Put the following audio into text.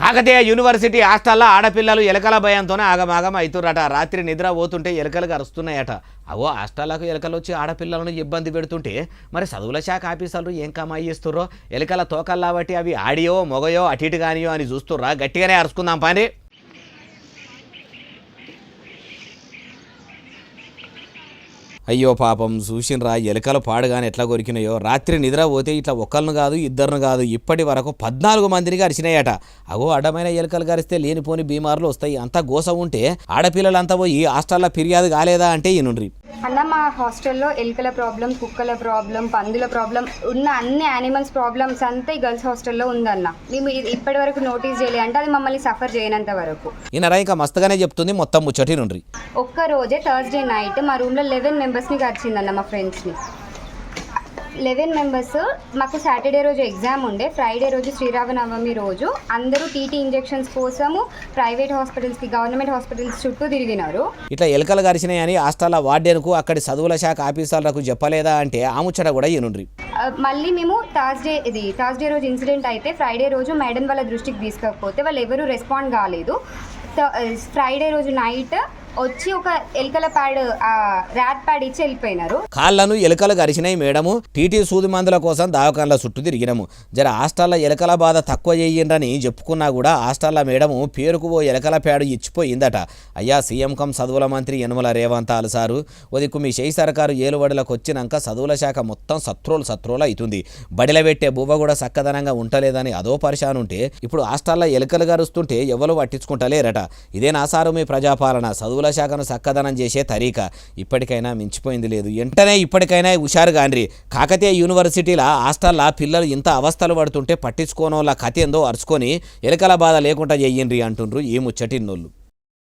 Kakatiya university హాస్టల్లో ఆడపిల్లలు ఎలకల భయంతోనే ఆగమాగం అవుతుర్రట. రాత్రి నిద్ర పోతుంటే ఎలకలు కరుస్తున్నాయట. అవో హాస్టళ్లకు ఎలకలు వచ్చి ఆడపిల్లలను ఇబ్బంది పెడుతుంటే మరి చదువుల శాఖ ఆఫీసర్లు ఏం కమాయి చేస్తుర్రో, ఎలకల తోకల్లా బట్టి అవి ఆడియో మొగయో అటు ఇటు కానియో అని చూస్తుర్రా. గట్టిగానే అరుచుకుందాం పని. అయ్యో పాపం చూసినరా, ఎలుకలు పాడుగానే ఎట్లా కొరికినాయో. రాత్రి నిద్ర పోతే ఇట్లా ఒక్కరిని కాదు ఇద్దరిని కాదు ఇప్పటి వరకు 14 మందిని గరిచినాయట. అగో అడ్డమైన ఎలుకలు గరిస్తే లేనిపోని బీమార్లు వస్తాయి. అంతా గోస ఉంటే ఆడపిల్లలంతా పోయి హాస్టల్లో ఫిర్యాదు కాలేదా అంటే ఈనుండ్రి. అన్న మా హాస్టల్లో ఎలుకల ప్రాబ్లం, కుక్కల ప్రాబ్లం, పందుల ప్రాబ్లం ఉన్న అన్ని యానిమల్స్ ప్రాబ్లమ్స్ అంతా ఈ గర్ల్స్ హాస్టల్లో ఉందన్న. మేము ఇప్పటి వరకు నోటీస్ చేయలేదు అంటే అది మమ్మల్ని సఫర్ చేయనంత వరకు. ఈయనరా ఇంకా మస్తుగానే చెప్తుంది మొత్తం ముచ్చటి నుండ్రి. ఒక్క రోజే థర్స్డే నైట్ మా రూమ్లో 11 మెంబర్స్ని గడిచిందన్న, మా ఫ్రెండ్స్ని 11 మెంబర్స్. మాకు సాటర్డే రోజు ఎగ్జామ్ ఉండే, ఫ్రైడే రోజు శ్రీరామనవమి రోజు అందరూ టీటీ ఇంజెక్షన్స్ కోసము ప్రైవేట్ హాస్పిటల్స్కి, గవర్నమెంట్ హాస్పిటల్స్ చుట్టూ తిరిగినారు. ఇట్లా ఎలుకలు గరిచినాయని హాస్టల్ వార్డెన్కు అక్కడి చదువుల శాఖ ఆఫీసర్లకు చెప్పలేదా అంటే ఆ ముచ్చట కూడా ఈనుండ్రి. మళ్ళీ మేము థర్స్డే రోజు ఇన్సిడెంట్ అయితే ఫ్రైడే రోజు మేడం వాళ్ళ దృష్టికి తీసుకపోతే వాళ్ళు ఎవరు రెస్పాండ్ కాలేదు. ఫ్రైడే రోజు నైట్ వచ్చి ఒక ఎలుకల ప్యాడ్, ర్యాట్ ప్యాడ్ ఇచ్చి వెళ్ళిపోయినారు. కాళ్ళను ఎలుకలు గరిచినాయి మేడము, టీటీ సూది మందుల కోసం దావకాన్ల చుట్టూ తిరిగినాము. జర హాస్టల్లో ఎలుకల బాధ తక్కువ చేయండి చెప్పుకున్నా కూడా హాస్టల్లో మేడము పేరుకు ఓ ఎలుకల ప్యాడ్ ఇచ్చిపోయిందట. అయ్యా సీఎం కం చదువుల మంత్రి యనమల రేవంత్ సారు ఒదిక్కు మీ చేయి సర్కారు ఏలుబడిలకు వచ్చినాక చదువుల శాఖ మొత్తం సత్రోలు అవుతుంది. బడిల పెట్టే బువ్వ కూడా చక్కదనంగా ఉంటలేదని అదో పరిశాన్ ఉంటే ఇప్పుడు హాస్టల్లో ఎలుకలు గరుస్తుంటే ఎవరు పట్టించుకుంటలేరట. ఇదేనా సారు మీ ప్రజాపాలన? చదువుల శాఖను చక్కదనం చేసే తరీక ఇప్పటికైనా మించిపోయింది లేదు. వెంటనే ఇప్పటికైనా హుషారు గాండ్రి. కాకతీయ యూనివర్సిటీల హాస్టల్లో పిల్లలు ఇంత అవస్థలు పడుతుంటే పట్టించుకోనోళ్ళ కథ ఏందో అరుచుకొని ఎలుకల బాధ లేకుండా చెయ్యండ్రి అంటుండ్రు ఈ ముచ్చటిన్నోళ్ళు.